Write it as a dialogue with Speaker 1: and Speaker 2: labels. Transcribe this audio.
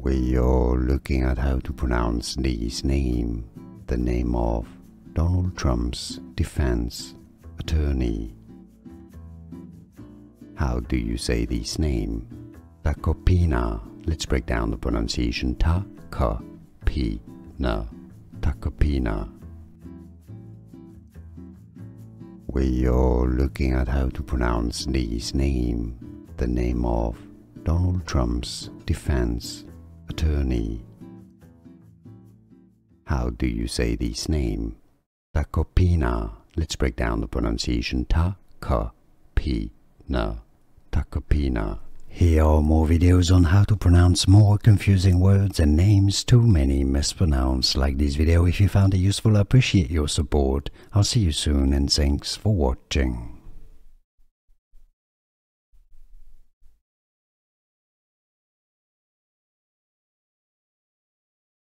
Speaker 1: We are looking at how to pronounce this name, the name of Donald Trump's defense attorney. How do you say this name? Tacopina. Let's break down the pronunciation. Tacopina. Tacopina. We are looking at how to pronounce this name, the name of Donald Trump's defense attorney. How do you say this name? Tacopina. Let's break down the pronunciation. Tacopina. Tacopina. Here are more videos on how to pronounce more confusing words and names too many mispronounced. Like this video if you found it useful. I appreciate your support. I'll see you soon and thanks for watching.